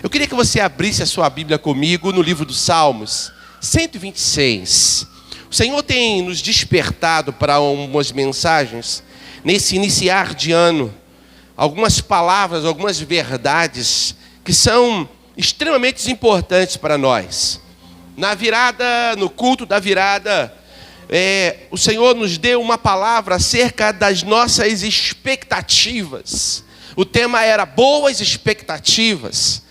Eu queria que você abrisse a sua Bíblia comigo no livro dos Salmos, 126. O Senhor tem nos despertado para umas mensagens nesse iniciar de ano. Algumas palavras, algumas verdades que são extremamente importantes para nós. Na virada, no culto da virada, o Senhor nos deu uma palavra acerca das nossas expectativas. O tema era boas expectativas.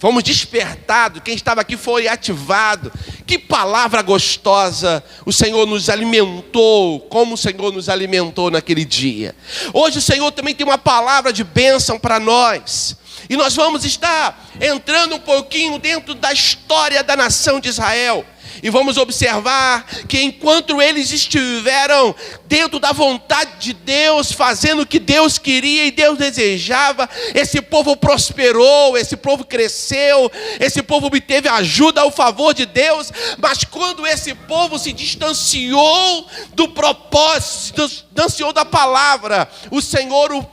Fomos despertados, quem estava aqui foi ativado. Que palavra gostosa o Senhor nos alimentou, como o Senhor nos alimentou naquele dia. Hoje o Senhor também tem uma palavra de bênção para nós. E nós vamos estar entrando um pouquinho dentro da história da nação de Israel. E vamos observar que enquanto eles estiveram dentro da vontade de Deus, fazendo o que Deus queria e Deus desejava, esse povo prosperou, esse povo cresceu, esse povo obteve ajuda ao favor de Deus. Mas quando esse povo se distanciou do propósito, se distanciou da palavra, o Senhor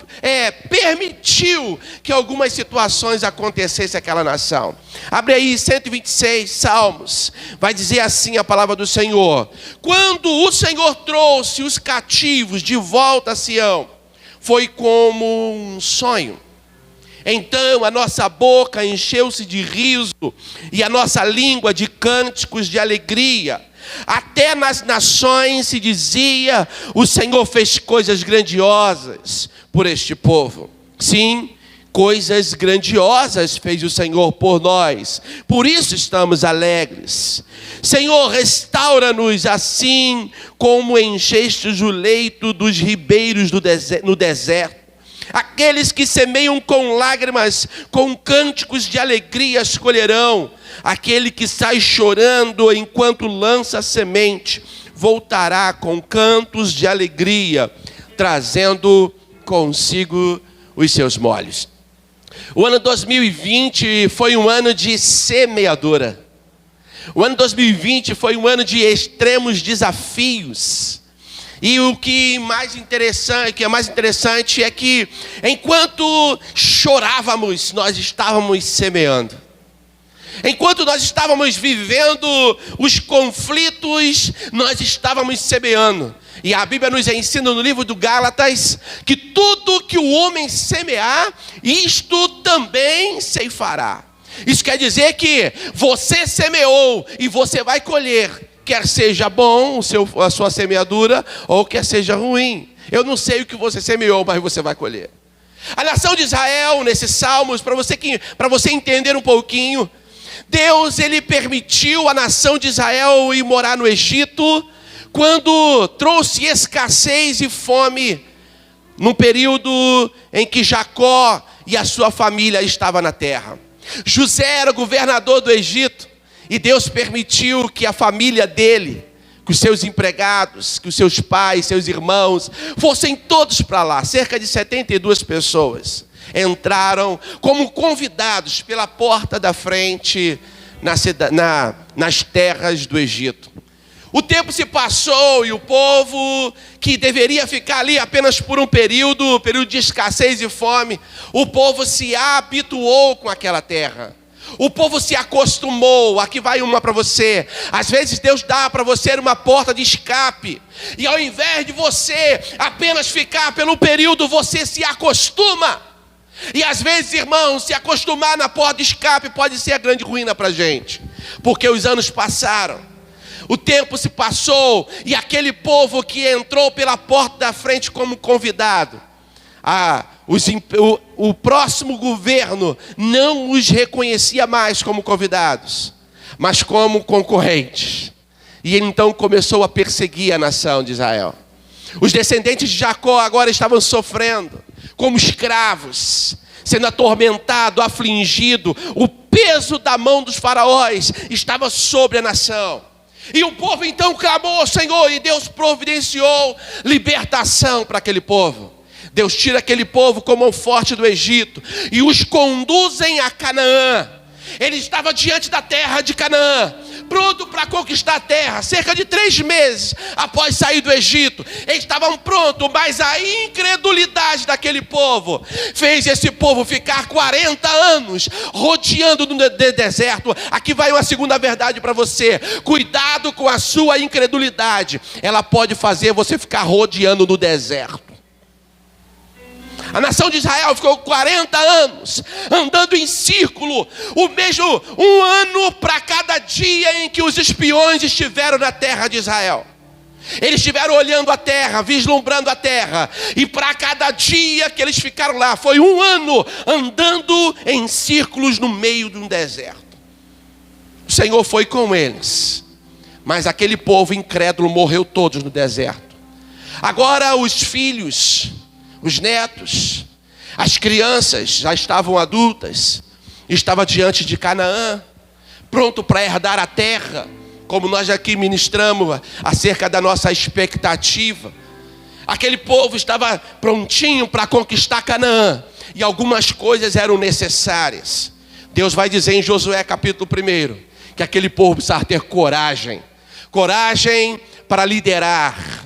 permitiu que algumas situações acontecessem naquela nação. Abre aí 126 Salmos, vai dizer assim a palavra do Senhor: quando o Senhor trouxe os cativos de volta a Sião, foi como um sonho. Então a nossa boca encheu-se de riso e a nossa língua de cânticos de alegria. Até nas nações se dizia: o Senhor fez coisas grandiosas por este povo. Sim, coisas grandiosas fez o Senhor por nós, por isso estamos alegres. Senhor, restaura-nos assim como enchestes o leito dos ribeiros no deserto. Aqueles que semeiam com lágrimas, com cânticos de alegria colherão. Aquele que sai chorando enquanto lança a semente, voltará com cantos de alegria, trazendo consigo os seus molhos. O ano 2020 foi um ano de semeadura. O ano 2020 foi um ano de extremos desafios. E o que é mais interessante é que enquanto chorávamos, nós estávamos semeando. Enquanto nós estávamos vivendo os conflitos, nós estávamos semeando. E a Bíblia nos ensina no livro do Gálatas que tudo que o homem semear, isto também ceifará. Isso quer dizer que você semeou e você vai colher, quer seja bom a sua semeadura ou quer seja ruim. Eu não sei o que você semeou, mas você vai colher. A nação de Israel, nesses salmos, para você entender um pouquinho, Deus, ele permitiu a nação de Israel ir morar no Egito quando trouxe escassez e fome, num período em que Jacó e a sua família estavam na terra. José era governador do Egito e Deus permitiu que a família dele, que os seus empregados, que os seus pais, seus irmãos, fossem todos para lá. Cerca de 72 pessoas entraram como convidados pela porta da frente nas terras do Egito. O tempo se passou e o povo, que deveria ficar ali apenas por um período de escassez e fome, o povo se habituou com aquela terra. O povo se acostumou. Aqui vai uma para você. Às vezes Deus dá para você uma porta de escape. E ao invés de você apenas ficar pelo período, você se acostuma. E às vezes, irmãos, se acostumar na porta de escape pode ser a grande ruína para a gente. Porque os anos passaram. O tempo se passou e aquele povo que entrou pela porta da frente como convidado, o próximo governo não os reconhecia mais como convidados, mas como concorrentes. E ele então começou a perseguir a nação de Israel. Os descendentes de Jacó agora estavam sofrendo como escravos, sendo atormentado, afligido. O peso da mão dos faraós estava sobre a nação. E o povo então clamou ao Senhor e Deus providenciou libertação para aquele povo. Deus tira aquele povo com mão forte do Egito e os conduzem a Canaã. Ele estava diante da terra de Canaã, pronto para conquistar a terra. Cerca de 3 meses após sair do Egito, eles estavam prontos, mas a incredulidade daquele povo fez esse povo ficar 40 anos rodeando no deserto. Aqui vai uma segunda verdade para você: cuidado com a sua incredulidade, ela pode fazer você ficar rodeando no deserto. A nação de Israel ficou 40 anos andando em círculo, o mesmo 1 ano para cada dia em que os espiões estiveram na terra de Israel. Eles estiveram olhando a terra, vislumbrando a terra, e para cada dia que eles ficaram lá, foi 1 ano andando em círculos no meio de um deserto. O Senhor foi com eles, mas aquele povo incrédulo morreu todos no deserto. Agora os filhos, os netos, as crianças já estavam adultas, estavam diante de Canaã, pronto para herdar a terra, como nós aqui ministramos acerca da nossa expectativa. Aquele povo estava prontinho para conquistar Canaã, e algumas coisas eram necessárias. Deus vai dizer em Josué capítulo 1, que aquele povo precisava ter coragem para liderar,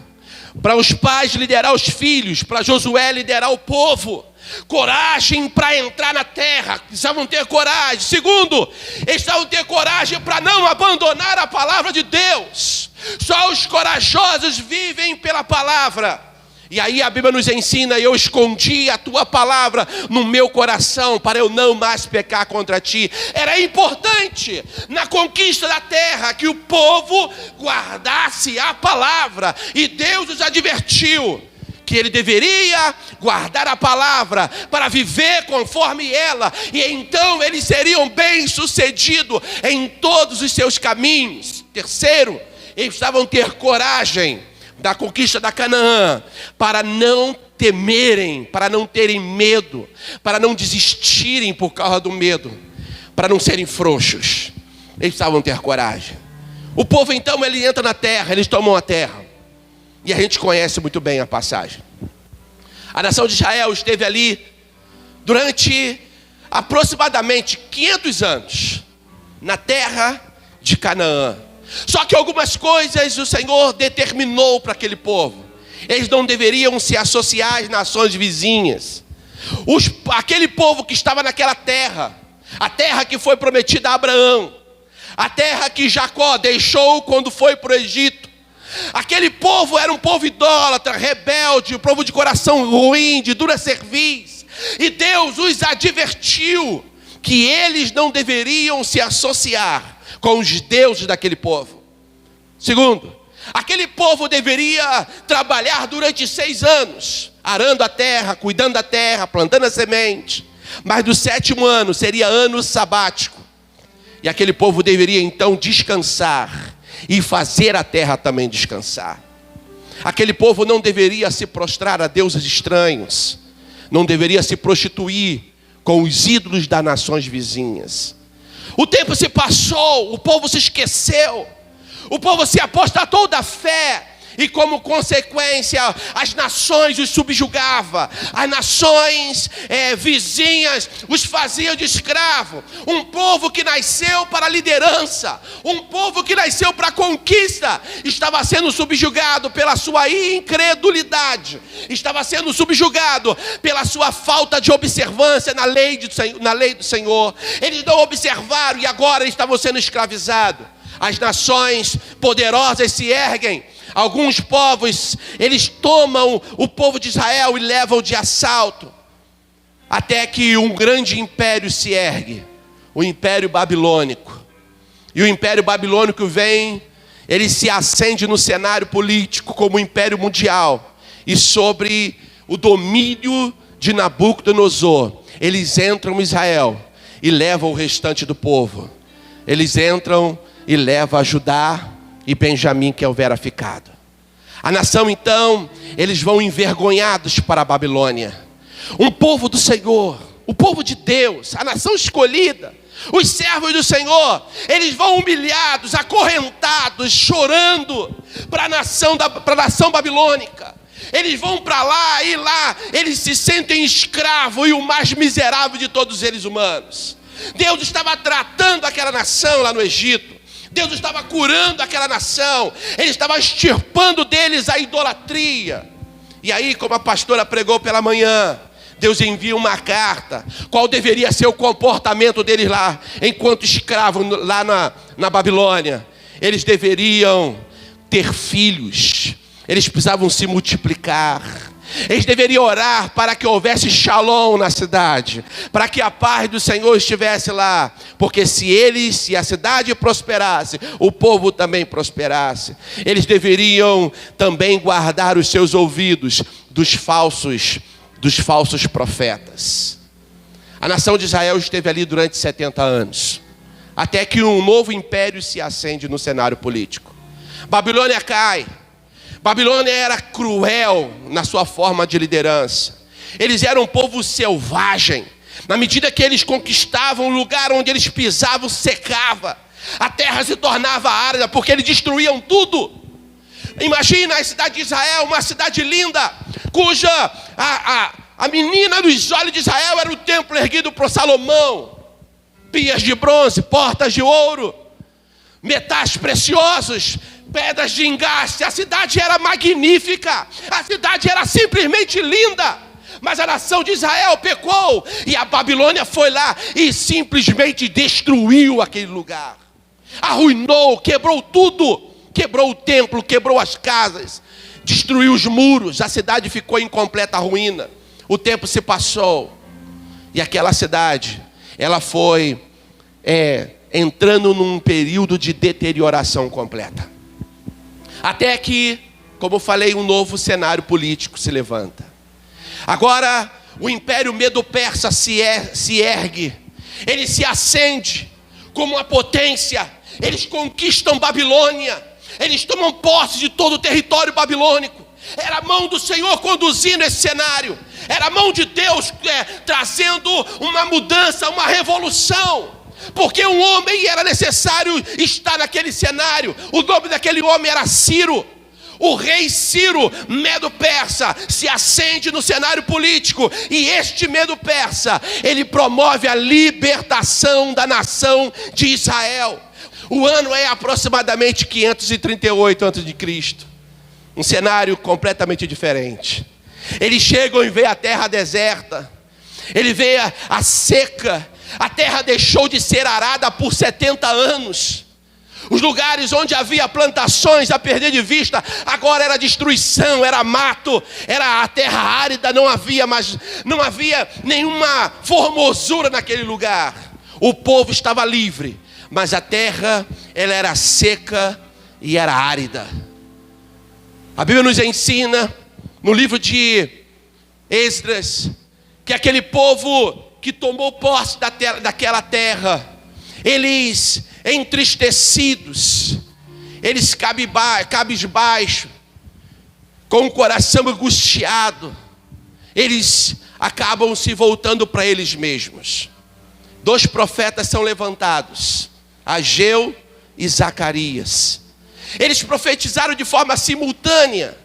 para os pais liderar os filhos, para Josué liderar o povo. Coragem para entrar na terra, precisavam ter coragem. Segundo, eles precisavam ter coragem para não abandonar a palavra de Deus. Só os corajosos vivem pela palavra. E aí a Bíblia nos ensina: eu escondi a tua palavra no meu coração para eu não mais pecar contra ti. Era importante na conquista da terra que o povo guardasse a palavra, e Deus os advertiu que ele deveria guardar a palavra para viver conforme ela, e então eles seriam bem-sucedidos em todos os seus caminhos. Terceiro, eles precisavam ter coragem da conquista da Canaã, para não temerem, para não terem medo, para não desistirem por causa do medo, para não serem frouxos. Eles precisavam ter coragem. O povo então, ele entra na terra, eles tomam a terra, e a gente conhece muito bem a passagem. A nação de Israel esteve ali durante aproximadamente 500 anos, na terra de Canaã. Só que algumas coisas o Senhor determinou para aquele povo. Eles não deveriam se associar às nações vizinhas. Aquele povo que estava naquela terra, a terra que foi prometida a Abraão, a terra que Jacó deixou quando foi para o Egito. Aquele povo era um povo idólatra, rebelde, um povo de coração ruim, de dura cerviz. E Deus os advertiu que eles não deveriam se associar com os deuses daquele povo. Segundo, aquele povo deveria trabalhar durante 6 anos, arando a terra, cuidando da terra, plantando a semente. Mas do 7º ano seria ano sabático, e aquele povo deveria então descansar e fazer a terra também descansar. Aquele povo não deveria se prostrar a deuses estranhos, não deveria se prostituir com os ídolos das nações vizinhas. O tempo se passou, o povo se esqueceu, o povo se apostatou da fé, e como consequência as nações os subjugavam, as nações vizinhas os faziam de escravo. Um povo que nasceu para a liderança, um povo que nasceu para a conquista, estava sendo subjugado pela sua incredulidade, estava sendo subjugado pela sua falta de observância na lei do Senhor. Eles não observaram e agora estavam sendo escravizados. As nações poderosas se erguem. Alguns povos, eles tomam o povo de Israel e levam de assalto, até que um grande império se ergue, o Império Babilônico. E o Império Babilônico vem, ele se acende no cenário político como um império mundial, e sobre o domínio de Nabucodonosor, eles entram em Israel e levam o restante do povo. Eles entram e levam a Judá e Benjamim, que houvera ficado. A nação então, eles vão envergonhados para a Babilônia. Um povo do Senhor, o povo de Deus, a nação escolhida, os servos do Senhor, eles vão humilhados, acorrentados, chorando para a nação babilônica. Eles vão para lá e lá eles se sentem escravos e o mais miserável de todos os seres humanos. Deus estava tratando aquela nação lá no Egito. Deus estava curando aquela nação. Ele estava extirpando deles a idolatria. E aí, como a pastora pregou pela manhã, Deus envia uma carta. Qual deveria ser o comportamento deles lá, enquanto escravos lá na Babilônia? Eles deveriam ter filhos. Eles precisavam se multiplicar. Eles deveriam orar para que houvesse shalom na cidade, para que a paz do Senhor estivesse lá, porque se a cidade prosperasse, o povo também prosperasse. Eles deveriam também guardar os seus ouvidos dos falsos profetas. A nação de Israel esteve ali durante 70 anos, até que um novo império se acende no cenário político. Babilônia cai. Babilônia era cruel na sua forma de liderança. Eles eram um povo selvagem. Na medida que eles conquistavam o lugar onde eles pisavam, secava. A terra se tornava árida, porque eles destruíam tudo. Imagina a cidade de Israel, uma cidade linda, cuja a menina dos olhos de Israel era o templo erguido por Salomão. Pias de bronze, portas de ouro, metais preciosos, pedras de engaste. A cidade era magnífica, a cidade era simplesmente linda. Mas a nação de Israel pecou, e a Babilônia foi lá e simplesmente destruiu aquele lugar. Arruinou, quebrou tudo. Quebrou o templo, quebrou as casas, destruiu os muros. A cidade ficou em completa ruína. O tempo se passou, e aquela cidade, ela foi entrando num período de deterioração completa. Até que, como eu falei, um novo cenário político se levanta. Agora, o Império Medo-Persa se ergue. Ele se acende como uma potência. Eles conquistam Babilônia. Eles tomam posse de todo o território babilônico. Era a mão do Senhor conduzindo esse cenário. Era a mão de Deus trazendo uma mudança, uma revolução. Porque um homem era necessário estar naquele cenário. O nome daquele homem era Ciro. O rei Ciro, Medo-Persa, se acende no cenário político. E este Medo-Persa, ele promove a libertação da nação de Israel. O ano é aproximadamente 538 a.C. Um cenário completamente diferente. Eles chegam e veem a terra deserta. Ele vê a seca. A terra deixou de ser arada por 70 anos. Os lugares onde havia plantações a perder de vista, agora era destruição, era mato, era a terra árida, não havia nenhuma formosura naquele lugar. O povo estava livre, mas a terra, ela era seca e era árida. A Bíblia nos ensina, no livro de Esdras, que aquele povo que tomou posse daquela terra, eles entristecidos, eles cabisbaixo, com o coração angustiado, eles acabam se voltando para eles mesmos. 2 profetas são levantados, Ageu e Zacarias. Eles profetizaram de forma simultânea.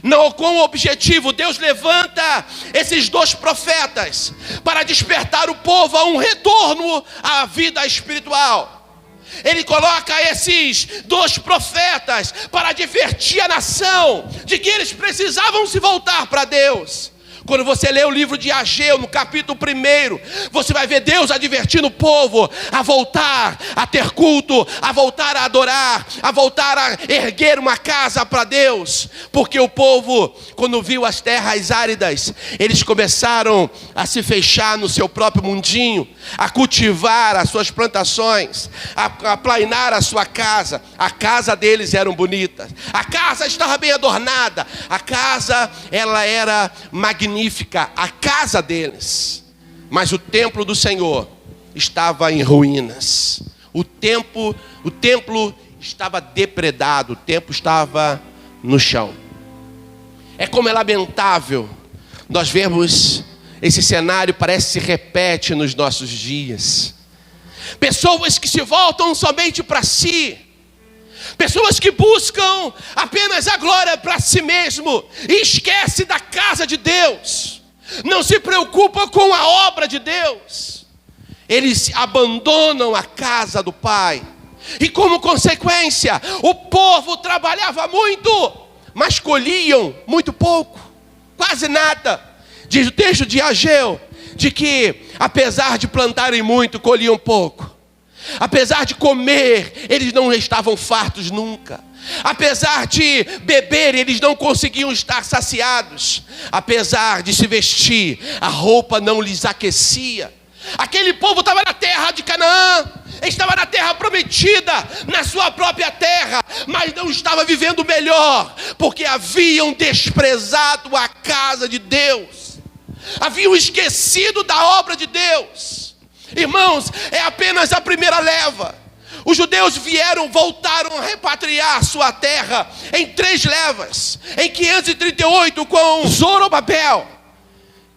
Não com o objetivo, Deus levanta esses 2 profetas para despertar o povo a um retorno à vida espiritual. Ele coloca esses 2 profetas para advertir a nação de que eles precisavam se voltar para Deus. Quando você lê o livro de Ageu, no capítulo 1, você vai ver Deus advertindo o povo a voltar a ter culto, a voltar a adorar, a voltar a erguer uma casa para Deus. Porque o povo, quando viu as terras áridas, eles começaram a se fechar no seu próprio mundinho, a cultivar as suas plantações, a plainar a sua casa. A casa deles eram bonitas, a casa estava bem adornada, a casa, ela era magnífica, a casa deles. Mas o templo do Senhor estava em ruínas. O templo estava depredado, o templo estava no chão. É como é lamentável nós vemos esse cenário, parece que se repete nos nossos dias. Pessoas que se voltam somente para si, pessoas que buscam apenas a glória para si mesmo e esquece da casa de Deus, não se preocupam com a obra de Deus. Eles abandonam a casa do Pai E como consequência, o povo trabalhava muito, mas colhiam muito pouco, quase nada. Diz o texto de Ageu, de que apesar de plantarem muito, colhiam pouco. Apesar de comer, eles não estavam fartos nunca. Apesar de beber, eles não conseguiam estar saciados. Apesar de se vestir, a roupa não lhes aquecia. Aquele povo estava na terra de Canaã, estava na terra prometida, na sua própria terra, mas não estava vivendo melhor, porque haviam desprezado a casa de Deus, haviam esquecido da obra de Deus. Irmãos, é apenas a primeira leva. Os judeus voltaram a repatriar sua terra em 3 levas. Em 538 com Zorobabel,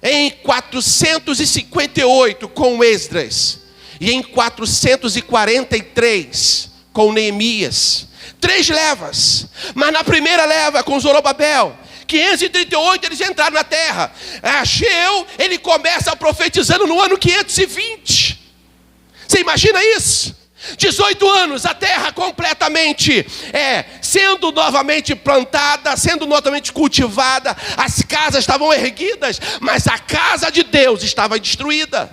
em 458 com Esdras e em 443 com Neemias. 3 levas. Mas na primeira leva com Zorobabel, 538 eles entraram na terra. Ageu, ele começa profetizando no ano 520. Você imagina isso? 18 anos, a terra completamente sendo novamente plantada, sendo novamente cultivada, as casas estavam erguidas, mas a casa de Deus estava destruída.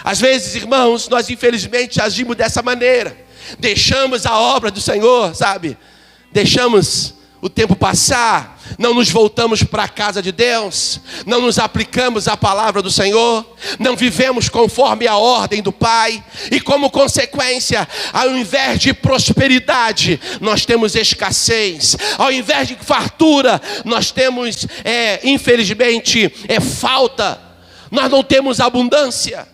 Às vezes, irmãos, nós infelizmente agimos dessa maneira, deixamos a obra do Senhor, sabe? Deixamos o tempo passar, não nos voltamos para a casa de Deus, não nos aplicamos à palavra do Senhor, não vivemos conforme a ordem do Pai, e como consequência, ao invés de prosperidade, nós temos escassez, ao invés de fartura, nós temos, infelizmente, falta, nós não temos abundância.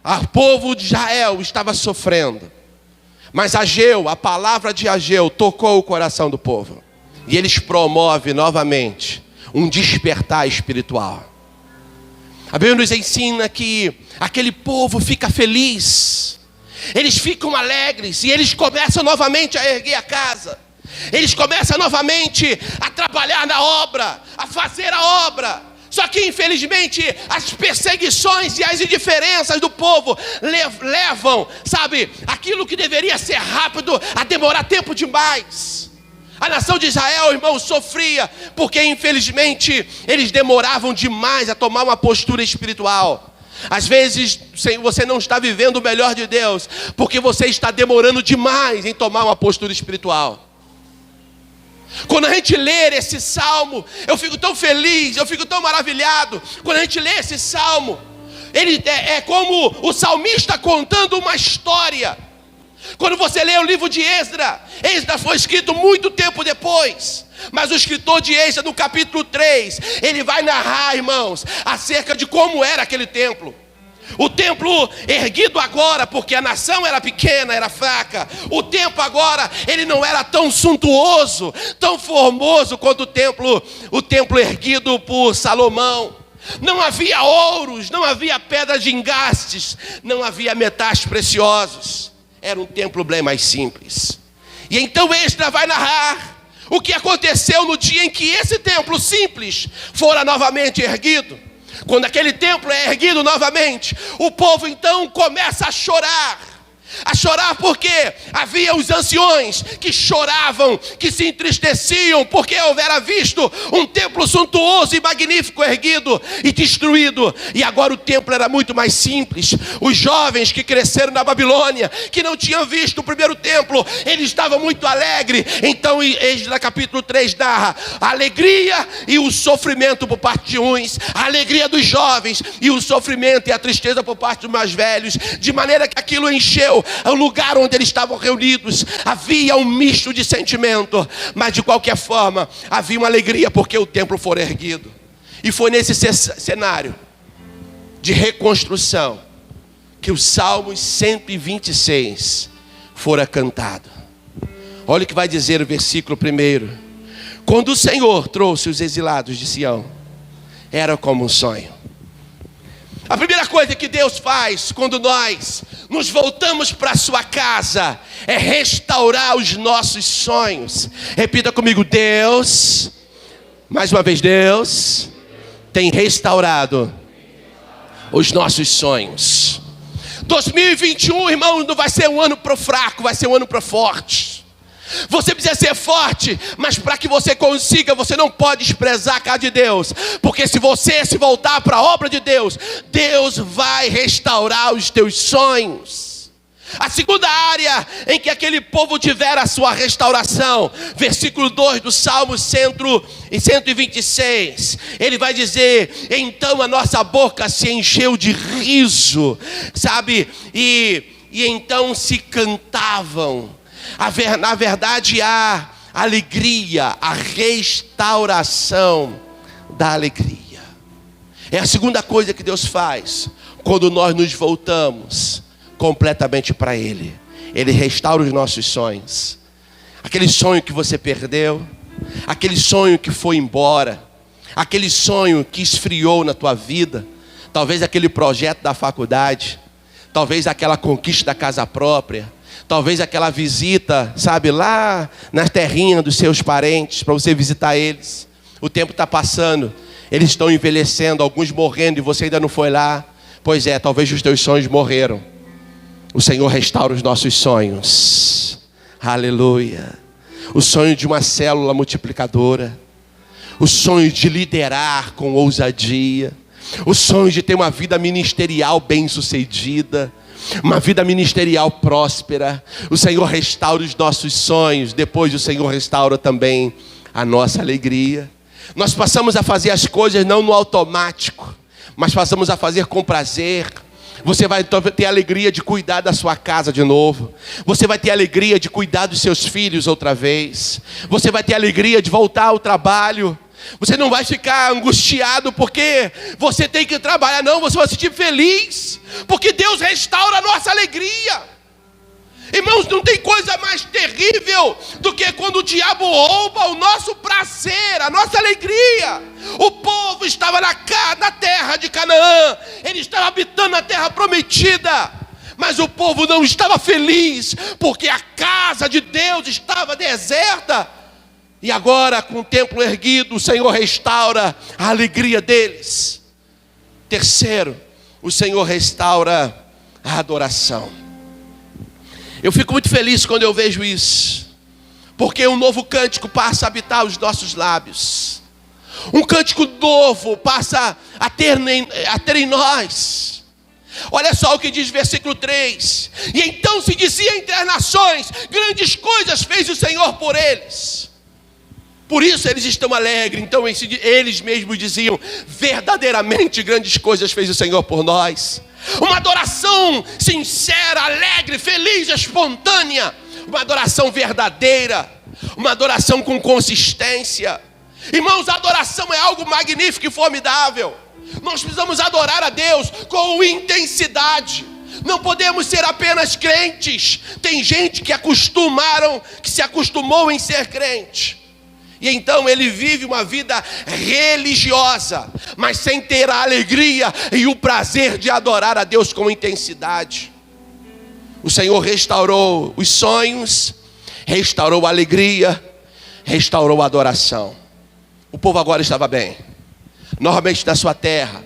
O povo de Israel estava sofrendo, mas Ageu, a palavra de Ageu tocou o coração do povo. E eles promovem novamente um despertar espiritual. A Bíblia nos ensina que aquele povo fica feliz. Eles ficam alegres e eles começam novamente a erguer a casa. Eles começam novamente a trabalhar na obra, a fazer a obra. Só que infelizmente as perseguições e as indiferenças do povo levam, sabe, aquilo que deveria ser rápido a demorar tempo demais. A nação de Israel, irmão, sofria, porque infelizmente eles demoravam demais a tomar uma postura espiritual. Às vezes você não está vivendo o melhor de Deus, porque você está demorando demais em tomar uma postura espiritual. Quando a gente lê esse salmo, eu fico tão feliz, eu fico tão maravilhado. Quando a gente lê esse salmo, ele é como o salmista contando uma história. Quando você lê o livro de Esdras foi escrito muito tempo depois. Mas o escritor de Esdras, no capítulo 3, ele vai narrar, irmãos, acerca de como era aquele templo. O templo erguido agora, porque a nação era pequena, era fraca. O templo agora, ele não era tão suntuoso, tão formoso quanto o templo erguido por Salomão. Não havia ouros, não havia pedras de engastes, não havia metais preciosos. Era um templo bem mais simples. E então Esdras vai narrar o que aconteceu no dia em que esse templo simples fora novamente erguido. Quando aquele templo é erguido novamente, o povo então começa a chorar porque havia os anciões que choravam, que se entristeciam, porque houvera visto um templo suntuoso e magnífico erguido e destruído, e agora o templo era muito mais simples. Os jovens que cresceram na Babilônia, que não tinham visto o primeiro templo, eles estavam muito alegres. Então Esdras capítulo 3 narra a alegria e o sofrimento por parte de uns, a alegria dos jovens e o sofrimento e a tristeza por parte dos mais velhos, de maneira que aquilo encheu o lugar onde eles estavam reunidos. Havia um misto de sentimento, mas de qualquer forma havia uma alegria porque o templo foi erguido. E foi nesse cenário de reconstrução que o Salmo 126 fora cantado. Olha o que vai dizer o versículo 1. Quando o Senhor trouxe os exilados de Sião, era como um sonho. A primeira coisa que Deus faz quando nós nos voltamos para a sua casa é restaurar os nossos sonhos. Repita comigo: Deus, mais uma vez, Deus tem restaurado os nossos sonhos. 2021, irmão, não vai ser um ano para o fraco, vai ser um ano para o forte. Você precisa ser forte, mas para que você consiga, você não pode desprezar a casa de Deus. Porque se você se voltar para a obra de Deus, Deus vai restaurar os teus sonhos. A segunda área em que aquele povo tiver a sua restauração, versículo 2 do Salmo 126, ele vai dizer: então a nossa boca se encheu de riso, sabe? E então se cantavam. Na verdade, há alegria, a restauração da alegria. É a segunda coisa que Deus faz quando nós nos voltamos completamente para Ele. Ele restaura os nossos sonhos. Aquele sonho que você perdeu, aquele sonho que foi embora, aquele sonho que esfriou na tua vida, talvez aquele projeto da faculdade, talvez aquela conquista da casa própria, talvez aquela visita, sabe, lá nas terrinhas dos seus parentes, para você visitar eles. O tempo está passando, eles estão envelhecendo, alguns morrendo e você ainda não foi lá. Pois é, talvez os teus sonhos morreram. O Senhor restaura os nossos sonhos. Aleluia. O sonho de uma célula multiplicadora. O sonho de liderar com ousadia. O sonho de ter uma vida ministerial bem-sucedida. Uma vida ministerial próspera. O Senhor restaura os nossos sonhos. Depois o Senhor restaura também a nossa alegria. Nós passamos a fazer as coisas não no automático, mas passamos a fazer com prazer. Você vai ter a alegria de cuidar da sua casa de novo. Você vai ter a alegria de cuidar dos seus filhos outra vez. Você vai ter a alegria de voltar ao trabalho. Você não vai ficar angustiado porque você tem que trabalhar. Não, você vai se sentir feliz, porque Deus restaura a nossa alegria. Irmãos, não tem coisa mais terrível do que quando o diabo rouba o nosso prazer, a nossa alegria. O povo estava na terra de Canaã, ele estava habitando na terra prometida, mas o povo não estava feliz, porque a casa de Deus estava deserta. E agora, com o templo erguido, o Senhor restaura a alegria deles. Terceiro, o Senhor restaura a adoração. Eu fico muito feliz quando eu vejo isso, porque um novo cântico passa a habitar os nossos lábios. Um cântico novo passa a ter em nós. Olha só o que diz versículo 3. E então se dizia entre as nações: grandes coisas fez o Senhor por eles. Por isso eles estão alegres. Então eles mesmos diziam: verdadeiramente grandes coisas fez o Senhor por nós. Uma adoração sincera, alegre, feliz, espontânea. Uma adoração verdadeira. Uma adoração com consistência. Irmãos, a adoração é algo magnífico e formidável. Nós precisamos adorar a Deus com intensidade. Não podemos ser apenas crentes. Tem gente que se acostumou em ser crente. E então ele vive uma vida religiosa, mas sem ter a alegria e o prazer de adorar a Deus com intensidade. O Senhor restaurou os sonhos, restaurou a alegria, restaurou a adoração. O povo agora estava bem. Novamente na sua terra,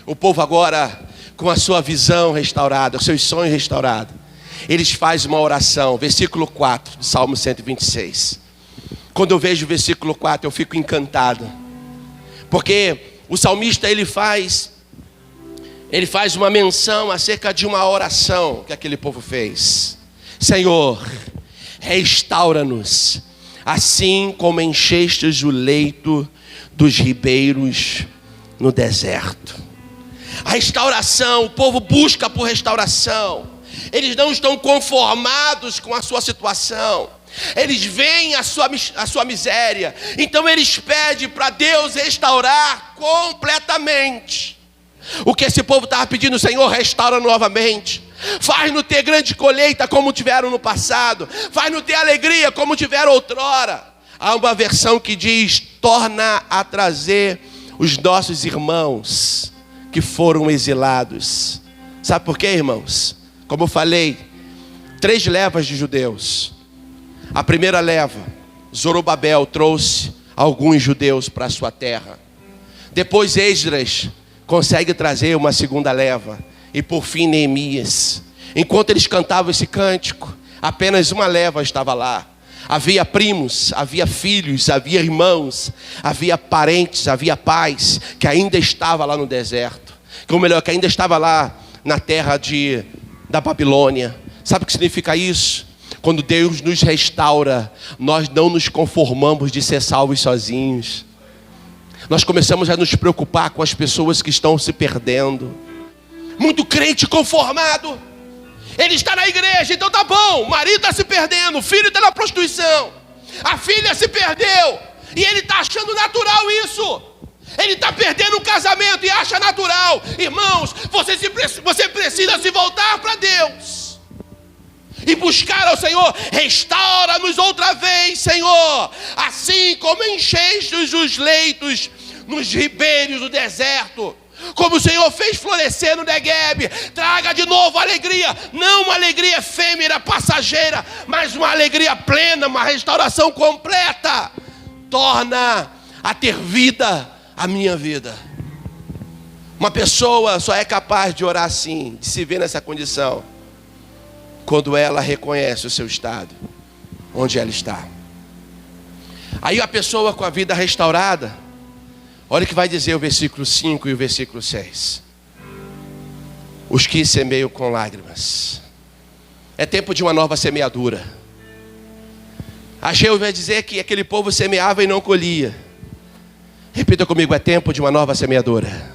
o povo agora com a sua visão restaurada, os seus sonhos restaurados. Eles fazem uma oração, versículo 4 do Salmo 126. Quando eu vejo o versículo 4, eu fico encantado. Porque o salmista ele faz uma menção acerca de uma oração que aquele povo fez. Senhor, restaura-nos, assim como enchestes o leito dos ribeiros no deserto. A restauração, o povo busca por restauração. Eles não estão conformados com a sua situação. Eles veem a sua miséria. Então eles pedem para Deus restaurar completamente. O que esse povo estava pedindo: Senhor, restaura novamente. Faz-nos ter grande colheita como tiveram no passado. Faz-nos ter alegria como tiveram outrora. Há uma versão que diz: torna a trazer os nossos irmãos que foram exilados. Sabe por quê, irmãos? Como eu falei, 3 levas de judeus. A primeira leva, Zorobabel trouxe alguns judeus para a sua terra. Depois Esdras consegue trazer uma segunda leva. E por fim Neemias. Enquanto eles cantavam esse cântico, apenas uma leva estava lá. Havia primos, havia filhos, havia irmãos, havia parentes, havia pais que ainda estava lá no deserto. Ou melhor, que ainda estava lá na terra da Babilônia. Sabe o que significa isso? Quando Deus nos restaura, nós não nos conformamos de ser salvos sozinhos. Nós começamos a nos preocupar com as pessoas que estão se perdendo. Muito crente conformado. Ele está na igreja, então tá bom. O marido está se perdendo, o filho está na prostituição, a filha se perdeu, e ele está achando natural isso. Ele está perdendo o casamento e acha natural. Irmãos, você precisa se voltar para Deus e buscar ao Senhor. Restaura-nos outra vez, Senhor, assim como encheste os leitos nos ribeiros do deserto, como o Senhor fez florescer no Negueb. Traga de novo alegria, não uma alegria efêmera, passageira, mas uma alegria plena, uma restauração completa. Torna a ter vida a minha vida. Uma pessoa só é capaz de orar assim, de se ver nessa condição, quando ela reconhece o seu estado, onde ela está. Aí a pessoa com a vida restaurada, olha o que vai dizer o versículo 5 e o versículo 6. Os que semeiam com lágrimas. É tempo de uma nova semeadura. Ageu vai dizer que aquele povo semeava e não colhia. Repita comigo, é tempo de uma nova semeadura.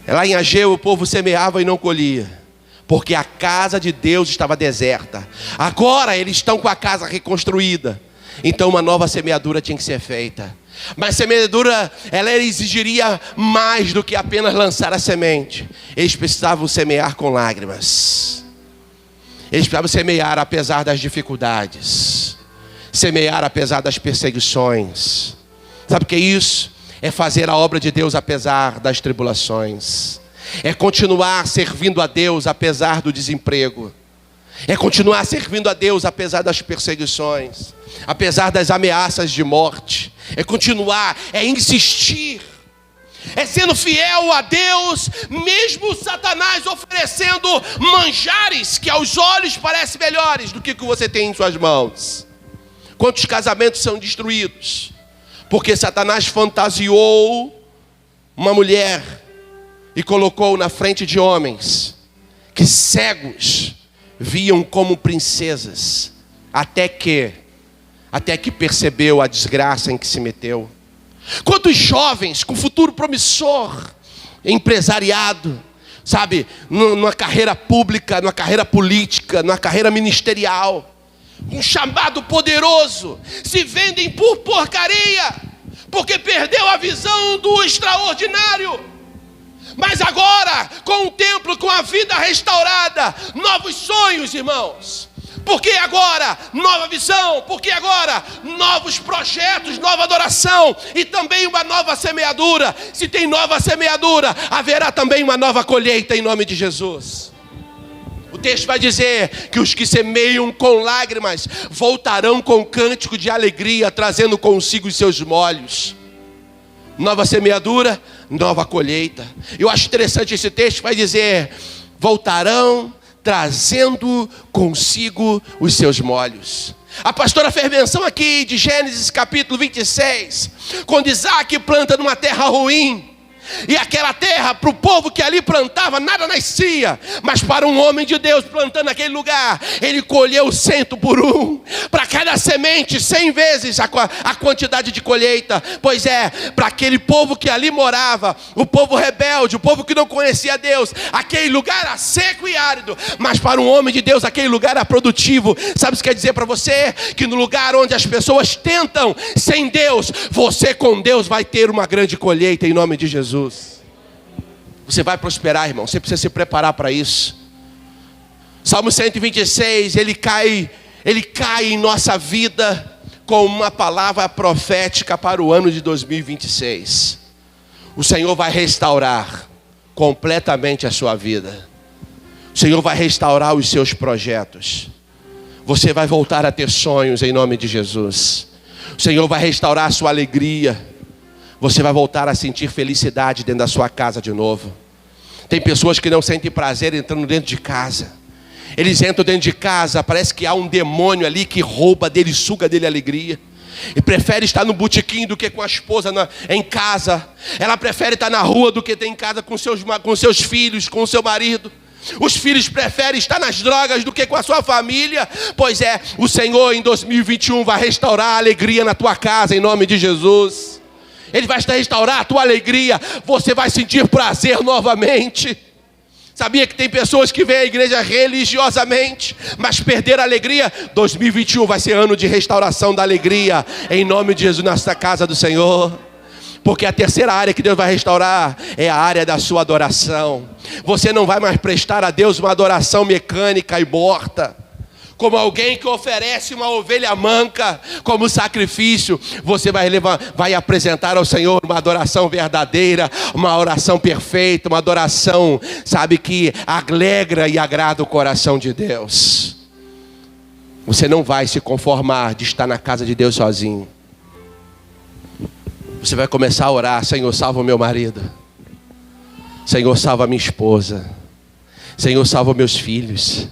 Lá em Ageu o povo semeava e não colhia, porque a casa de Deus estava deserta. Agora eles estão com a casa reconstruída. Então uma nova semeadura tinha que ser feita. Mas a semeadura, ela exigiria mais do que apenas lançar a semente. Eles precisavam semear com lágrimas. Eles precisavam semear apesar das dificuldades, semear apesar das perseguições. Sabe o que é isso? É fazer a obra de Deus apesar das tribulações. É continuar servindo a Deus apesar do desemprego. É continuar servindo a Deus apesar das perseguições, apesar das ameaças de morte. É continuar, é insistir, é sendo fiel a Deus, mesmo Satanás oferecendo manjares que aos olhos parecem melhores do que o que você tem em suas mãos. Quantos casamentos são destruídos porque Satanás fantasiou uma mulher e colocou na frente de homens que cegos viam como princesas, até que percebeu a desgraça em que se meteu. Quantos jovens com futuro promissor, empresariado, sabe, numa carreira pública, numa carreira política, numa carreira ministerial, um chamado poderoso, se vendem por porcaria, porque perdeu a visão do extraordinário. Mas agora, com o templo, com a vida restaurada, novos sonhos, irmãos. Porque agora, nova visão. Porque agora, novos projetos, nova adoração. E também uma nova semeadura. Se tem nova semeadura, haverá também uma nova colheita em nome de Jesus. O texto vai dizer que os que semeiam com lágrimas voltarão com cântico de alegria, trazendo consigo os seus molhos. Nova semeadura, nova colheita. Eu acho interessante esse texto, vai dizer: voltarão trazendo consigo os seus molhos. A pastora fez menção aqui de Gênesis capítulo 26, quando Isaac planta numa terra ruim. E aquela terra, para o povo que ali plantava, nada nascia. Mas para um homem de Deus plantando naquele lugar, ele colheu 100 por 1. Para cada semente, 100 vezes a quantidade de colheita. Pois é, para aquele povo que ali morava, o povo rebelde, o povo que não conhecia Deus, aquele lugar era seco e árido. Mas para um homem de Deus, aquele lugar era produtivo. Sabe o que quer dizer para você? Que no lugar onde as pessoas tentam sem Deus, você com Deus vai ter uma grande colheita em nome de Jesus. Você vai prosperar, irmão. Você precisa se preparar para isso. Salmo 126, ele cai em nossa vida com uma palavra profética para o ano de 2026. O Senhor vai restaurar completamente a sua vida. O Senhor vai restaurar os seus projetos. Você vai voltar a ter sonhos em nome de Jesus. O Senhor vai restaurar a sua alegria. Você vai voltar a sentir felicidade dentro da sua casa de novo. Tem pessoas que não sentem prazer entrando dentro de casa. Eles entram dentro de casa, parece que há um demônio ali que rouba dele, suga dele a alegria. E prefere estar no botequim do que com a esposa em casa. Ela prefere estar na rua do que estar em casa com seus filhos, com o seu marido. Os filhos preferem estar nas drogas do que com a sua família. Pois é, o Senhor em 2021 vai restaurar a alegria na tua casa, em nome de Jesus. Ele vai restaurar a tua alegria. Você vai sentir prazer novamente. Sabia que tem pessoas que vêm à igreja religiosamente, mas perderam a alegria? 2021 vai ser ano de restauração da alegria, em nome de Jesus, nesta casa do Senhor. Porque a terceira área que Deus vai restaurar é a área da sua adoração. Você não vai mais prestar a Deus uma adoração mecânica e morta, como alguém que oferece uma ovelha manca como sacrifício. Você vai apresentar ao Senhor uma adoração verdadeira, uma oração perfeita, uma adoração, sabe, que alegra e agrada o coração de Deus. Você não vai se conformar de estar na casa de Deus sozinho. Você vai começar a orar: Senhor, salva o meu marido. Senhor, salva a minha esposa. Senhor, salva meus filhos.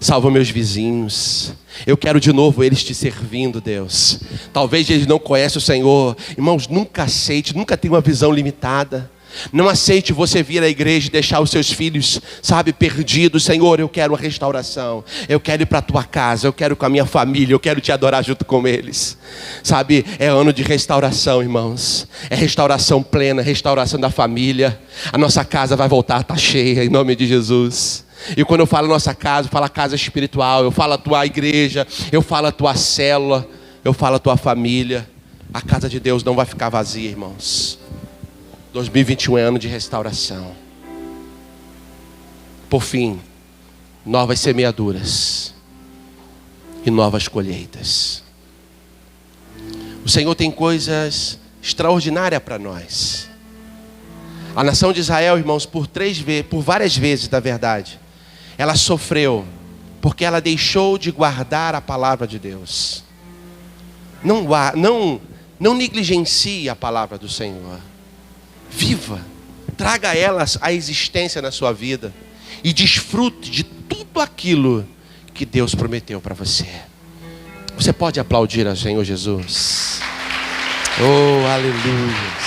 Salva meus vizinhos. Eu quero de novo eles te servindo, Deus. Talvez eles não conhecem o Senhor. Irmãos, nunca aceite, nunca tenha uma visão limitada. Não aceite você vir à igreja e deixar os seus filhos, sabe, perdidos. Senhor, eu quero uma restauração. Eu quero ir para a tua casa. Eu quero ir com a minha família. Eu quero te adorar junto com eles. Sabe, é ano de restauração, irmãos. É restauração plena, restauração da família. A nossa casa vai voltar a estar cheia, em nome de Jesus. E quando eu falo nossa casa, eu falo a casa espiritual, eu falo a tua igreja, eu falo a tua célula, eu falo a tua família. A casa de Deus não vai ficar vazia, irmãos. 2021 é ano de restauração. Por fim, novas semeaduras e novas colheitas. O Senhor tem coisas extraordinárias para nós. A nação de Israel, irmãos, por várias vezes, na verdade, ela sofreu porque ela deixou de guardar a palavra de Deus. Não negligencie a palavra do Senhor. Viva, traga elas à existência na sua vida e desfrute de tudo aquilo que Deus prometeu para você. Você pode aplaudir ao Senhor Jesus? Oh, aleluia.